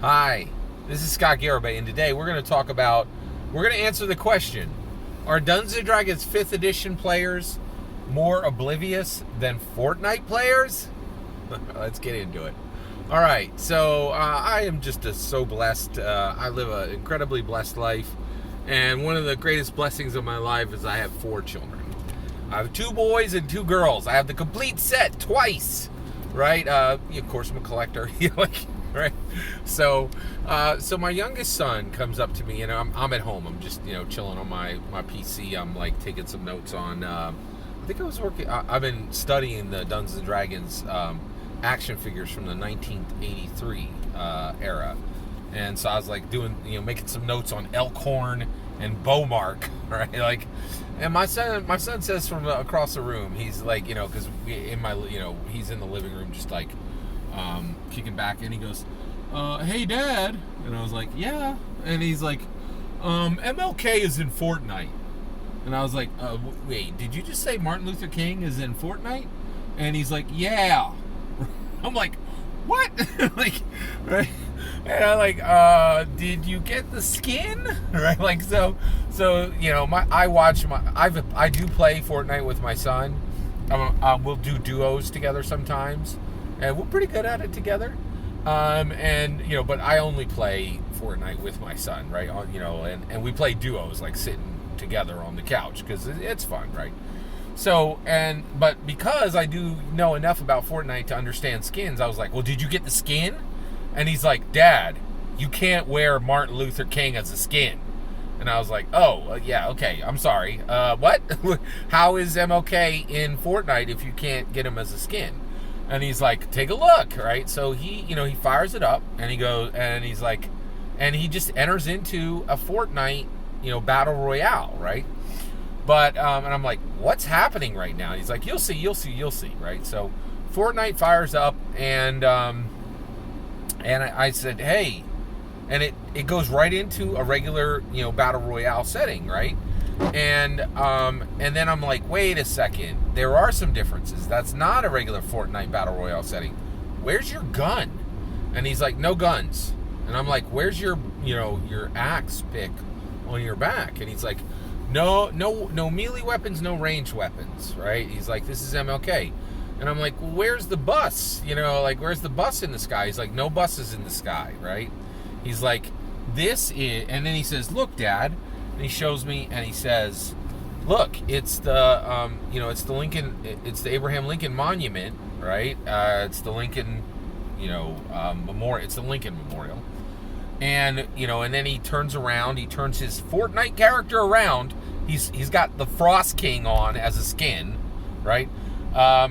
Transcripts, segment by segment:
Hi, this is Scott Garibay, and today we're going to answer the question: are Dungeons and Dragons 5th edition players more oblivious than Fortnite players? Let's get into it. All right, so I am just so blessed. I live an incredibly blessed life, and one of the greatest blessings of my life is I have 4 children. I have 2 boys and 2 girls. I have the complete set twice, right? Of course, I'm a collector. Right? So my youngest son comes up to me, and I'm at home. I'm just chilling on my PC. I'm like taking some notes on. I think I was working. I've been studying the Dungeons and Dragons action figures from the 1983 era, and so I was like doing making some notes on Elkhorn and Beaumark, right? Like, and my son says from across the room, he's like, because he's in the living room just like kicking back, and he goes, hey Dad, and I was like, yeah, and he's like, MLK is in Fortnite, and I was like, wait, did you just say Martin Luther King is in Fortnite? And he's like, yeah. I'm like, what? Like, right? And I'm like, did you get the skin? Right? Like, so I do play Fortnite with my son. We'll do duos together sometimes, and we're pretty good at it together. But I only play Fortnite with my son, right? And we play duos, like sitting together on the couch, because it's fun, right? So, but because I do know enough about Fortnite to understand skins, I was like, well, did you get the skin? And he's like, Dad, you can't wear Martin Luther King as a skin. And I was like, oh, yeah, okay, I'm sorry. What? How is MLK in Fortnite if you can't get him as a skin? And he's like, take a look, right? So he fires it up, and he goes, and he's like, and he just enters into a Fortnite, battle royale, right? But, and I'm like, what's happening right now? And he's like, you'll see, right? So Fortnite fires up, and I said, hey, and it goes right into a regular, battle royale setting, right? And then I'm like, wait a second, there are some differences. That's not a regular Fortnite battle royale setting. Where's your gun? And he's like, no guns. And I'm like, where's your axe pick on your back? And he's like, no melee weapons, no ranged weapons, right? He's like, this is MLK. And I'm like, well, where's the bus? Where's the bus in the sky? He's like, no buses in the sky, right? He's like, this is, and then he says, look, Dad. And he shows me, and he says, look, it's the it's the Lincoln, it's the Abraham Lincoln Monument, right? It's the Lincoln, memorial. It's the Lincoln Memorial. And and then he turns around, he turns his Fortnite character around. He's got the Frost King on as a skin, right? So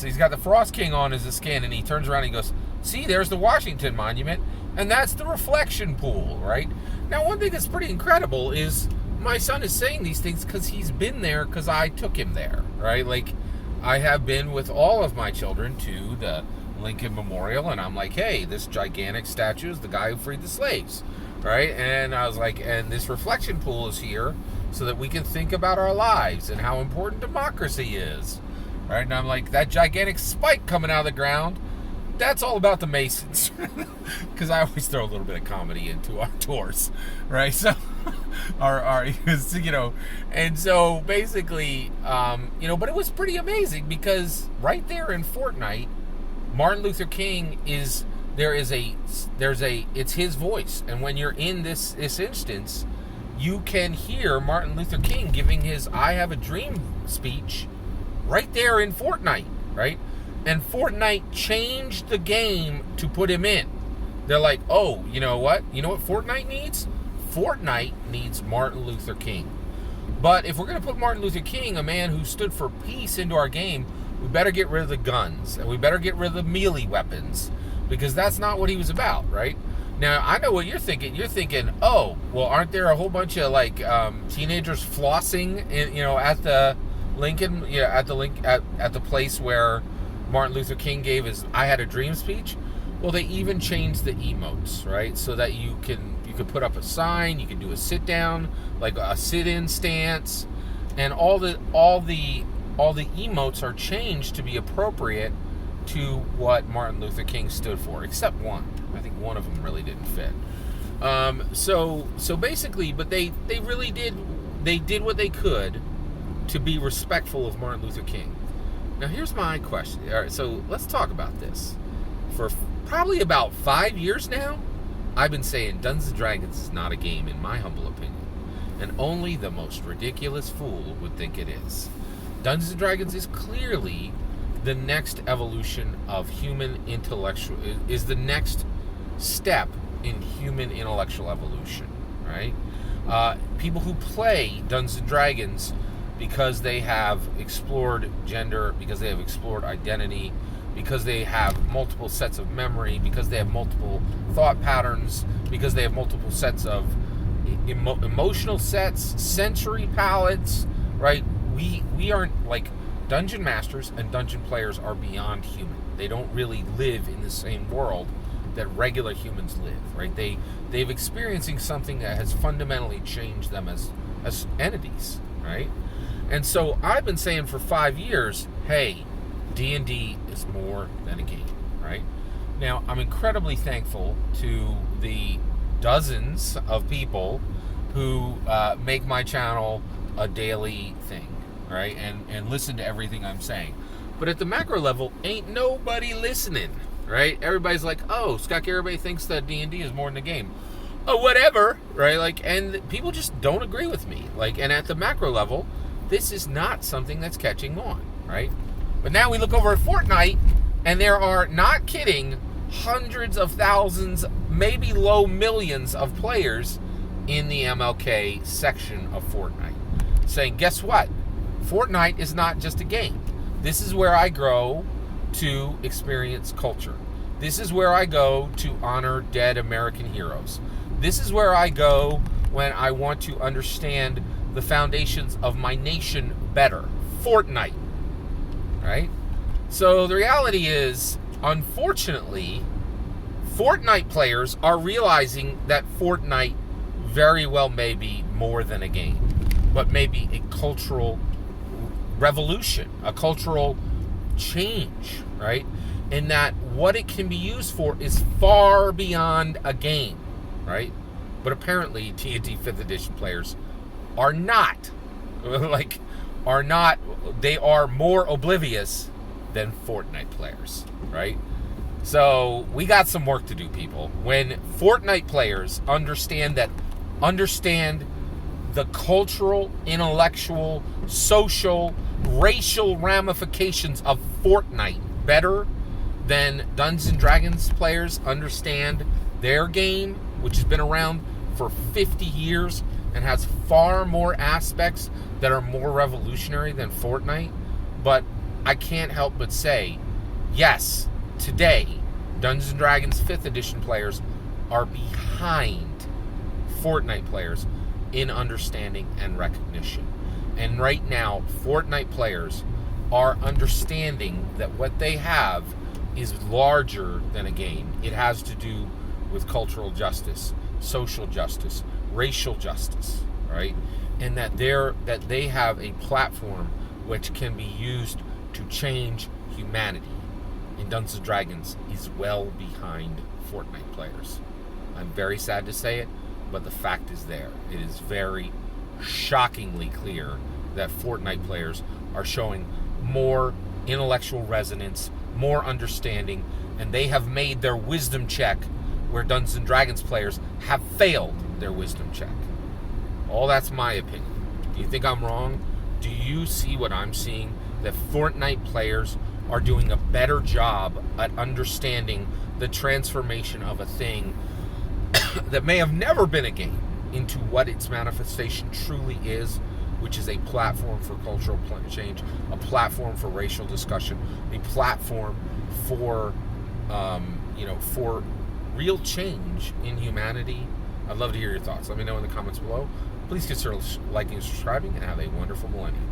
he's got the Frost King on as a skin, and he turns around and he goes, see, there's the Washington Monument, and that's the reflection pool, right? Now, one thing that's pretty incredible is my son is saying these things because he's been there, because I took him there, right? Like, I have been with all of my children to the Lincoln Memorial, and I'm like, hey, this gigantic statue is the guy who freed the slaves, right? And I was like, and this reflection pool is here so that we can think about our lives and how important democracy is, right? And I'm like, that gigantic spike coming out of the ground, that's all about the Masons, because I always throw a little bit of comedy into our tours, right? So, and so basically, but it was pretty amazing, because right there in Fortnite, Martin Luther King it's his voice, and when you're in this instance, you can hear Martin Luther King giving his "I Have a Dream" speech right there in Fortnite, right? And Fortnite changed the game to put him in. They're like, oh, you know what? You know what Fortnite needs? Fortnite needs Martin Luther King. But if we're going to put Martin Luther King, a man who stood for peace, into our game, we better get rid of the guns, and we better get rid of the melee weapons, because that's not what he was about, right? Now, I know what you're thinking. You're thinking, oh, well, aren't there a whole bunch of teenagers flossing at the Lincoln, at the place where Martin Luther King gave his "I Had a Dream" speech? Well, they even changed the emotes, right? So that you could put up a sign, you could do a sit down, like a sit-in stance, and all the emotes are changed to be appropriate to what Martin Luther King stood for, except one. I think one of them really didn't fit. So basically, but they really did. They did what they could to be respectful of Martin Luther King. Now, here's my question. All right, so let's talk about this. For probably about 5 years now, I've been saying Dungeons & Dragons is not a game, in my humble opinion. And only the most ridiculous fool would think it is. Dungeons & Dragons is clearly the next evolution of human intellectual, is the next step in human intellectual evolution, right? People who play Dungeons & Dragons because they have explored gender, because they have explored identity, because they have multiple sets of memory, because they have multiple thought patterns, because they have multiple sets of emotional sets, sensory palettes, right? We aren't like dungeon masters, and dungeon players are beyond human. They don't really live in the same world that regular humans live, right? They've experiencing something that has fundamentally changed them as entities, right? And so I've been saying for 5 years, hey, D&D is more than a game, right? Now, I'm incredibly thankful to the dozens of people who make my channel a daily thing, right? And listen to everything I'm saying. But at the macro level, ain't nobody listening, right? Everybody's like, oh, Scott Garibay thinks that D&D is more than a game. Oh, whatever, right? Like, and people just don't agree with me. Like, and at the macro level, this is not something that's catching on, right? But now we look over at Fortnite, and there are, not kidding, hundreds of thousands, maybe low millions of players in the MLK section of Fortnite, saying, guess what? Fortnite is not just a game. This is where I grow to experience culture. This is where I go to honor dead American heroes. This is where I go when I want to understand the foundations of my nation better. Fortnite, right? So the reality is, unfortunately, Fortnite players are realizing that Fortnite very well may be more than a game, but maybe a cultural revolution, a cultural change, right? And that what it can be used for is far beyond a game, right? But apparently D&D 5th edition players are not, they are more oblivious than Fortnite players, right? So we got some work to do, people. When Fortnite players understand the cultural, intellectual, social, racial ramifications of Fortnite better than Dungeons & Dragons players understand their game, which has been around for 50 years and has far more aspects that are more revolutionary than Fortnite. But I can't help but say, yes, today, Dungeons & Dragons 5th edition players are behind Fortnite players in understanding and recognition. And right now, Fortnite players are understanding that what they have is larger than a game. It has to do with cultural justice, social justice, racial justice, right? And that they have a platform which can be used to change humanity. And Dungeons & Dragons is well behind Fortnite players. I'm very sad to say it, but the fact is there. It is very shockingly clear that Fortnite players are showing more intellectual resonance, more understanding, and they have made their wisdom check where Dungeons & Dragons players have failed their wisdom check. All that's my opinion. Do you think I'm wrong? Do you see what I'm seeing? That Fortnite players are doing a better job at understanding the transformation of a thing that may have never been a game into what its manifestation truly is, which is a platform for cultural change, a platform for racial discussion, a platform for, for real change in humanity. I'd love to hear your thoughts. Let me know in the comments below. Please consider liking and subscribing, and have a wonderful millennium.